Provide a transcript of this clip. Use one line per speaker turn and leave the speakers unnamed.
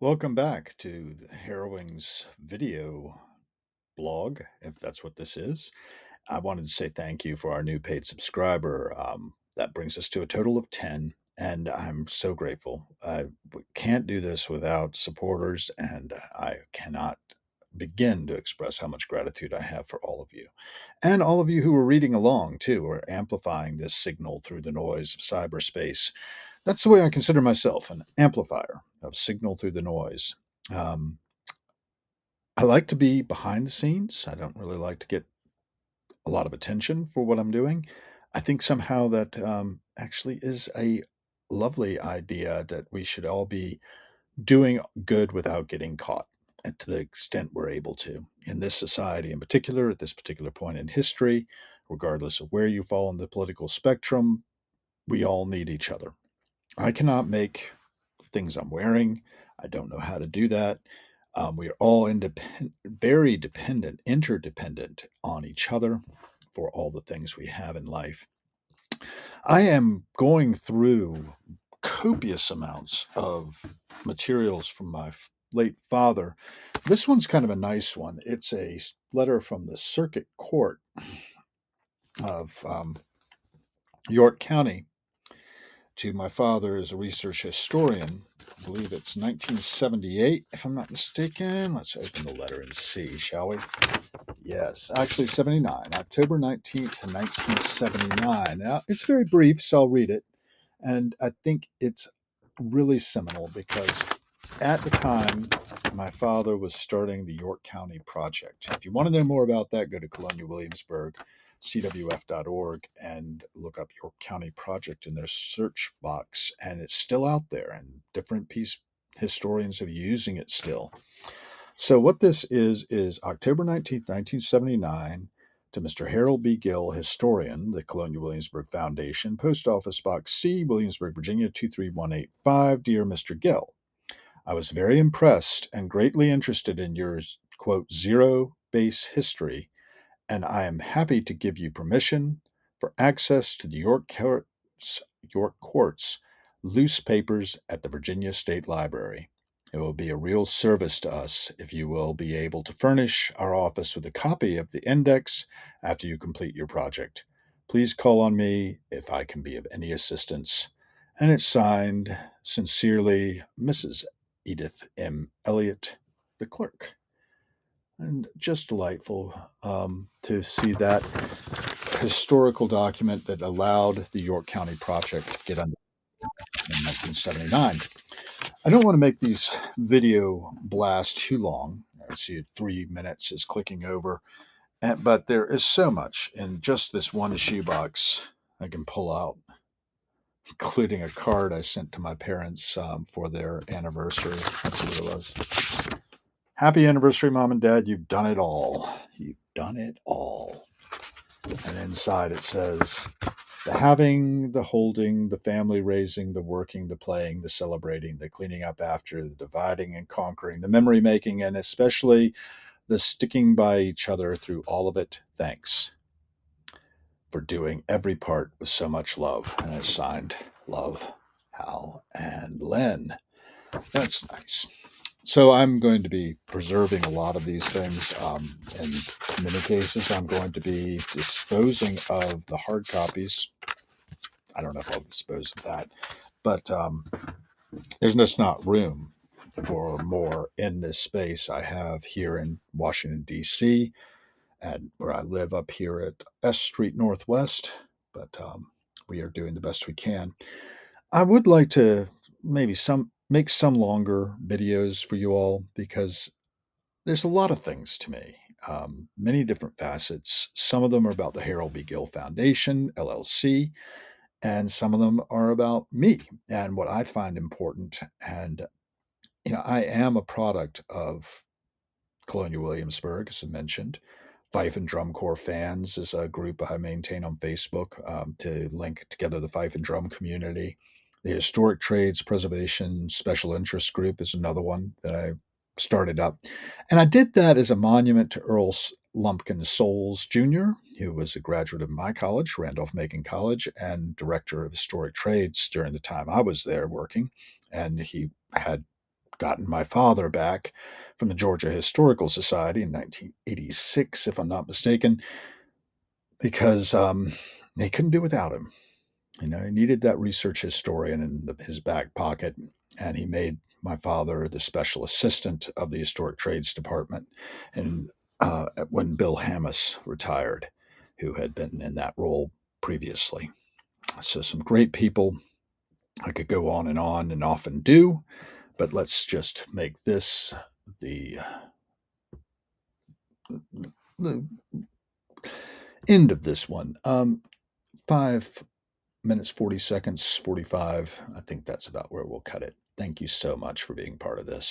Welcome back to the Harrowing's video blog, if that's what this is. I wanted to say thank you for our new paid subscriber. That brings us to a total of 10, and I'm so grateful. We can't do this without supporters, and I cannot begin to express how much gratitude I have for all of you. And all of you who are reading along, too, or amplifying this signal through the noise of cyberspace. That's the way I consider myself, an amplifier of signal through the noise. Um, I like to be behind the scenes. I don't really like to get a lot of attention for what I'm doing. I think somehow that actually is a lovely idea that we should all be doing good without getting caught, and to the extent we're able to. In this society in particular, at this particular point in history, regardless of where you fall in the political spectrum, we all need each other. I cannot make things I'm wearing. I don't know how to do that. We are all very dependent, interdependent on each other for all the things we have in life. I am going through copious amounts of materials from my late father. This one's kind of a nice one. It's a letter from the Circuit Court of York County to my father as a research historian. I believe it's 1978, if I'm not mistaken. Let's open the letter and see, shall we? Yes, actually 79, October 19th, 1979. Now, it's very brief, so I'll read it. And I think it's really seminal because at the time, my father was starting the York County Project. If you want to know more about that, go to Colonia Williamsburg, cwf.org, and look up York County Project in their search box. And it's still out there, and different historians are using it still. So, what this is October 19th, 1979, to Mr. Harold B. Gill, historian, the Colonia Williamsburg Foundation, Post Office Box C, Williamsburg, Virginia 23185. Dear Mr. Gill, I was very impressed and greatly interested in your quote zero base history, and I am happy to give you permission for access to the York Court's loose papers at the Virginia State Library. It will be a real service to us if you will be able to furnish our office with a copy of the index after you complete your project. Please call on me if I can be of any assistance. And it's signed, sincerely, Mrs. Edith M. Elliott, the clerk. And just delightful to see that historical document that allowed the York County Project to get under in 1979. I don't want to make these video blasts too long. I see 3 minutes is clicking over, but there is so much in just this one shoebox I can pull out, including a card I sent to my parents for their anniversary. That's what it was. Happy anniversary, Mom and Dad. You've done it all. You've done it all. And inside it says, the having, the holding, the family raising, the working, the playing, the celebrating, the cleaning up after, the dividing and conquering, the memory making, and especially the sticking by each other through all of it. Thanks for doing every part with so much love. And it's signed, Love, Hal, and Len. That's nice. So I'm going to be preserving a lot of these things. In many cases, I'm going to be disposing of the hard copies. I don't know if I'll dispose of that, but there's just not room for more in this space I have here in Washington, D.C., and where I live up here at S Street Northwest. But we are doing the best we can. I would like to maybe make some longer videos for you all because there's a lot of things to me, many different facets. Some of them are about the Harold B. Gill Foundation, LLC, and some of them are about me and what I find important. And, I am a product of Colonial Williamsburg, as I mentioned. Fife and Drum Corps Fans is a group I maintain on Facebook to link together the fife and drum community. The Historic Trades Preservation Special Interest Group is another one that I started up. And I did that as a monument to Earl Lumpkin Souls Jr., who was a graduate of my college, Randolph-Macon College, and director of historic trades during the time I was there working. And he had gotten my father back from the Georgia Historical Society in 1986, if I'm not mistaken, because they couldn't do without him. He needed that research historian in his back pocket, and he made my father the special assistant of the Historic Trades Department. And when Bill Hammis retired, who had been in that role previously. So, some great people. I could go on and often do, but let's just make this the, the end of this one. 5 minutes, 40 seconds, 45. I think that's about where we'll cut it. Thank you so much for being part of this.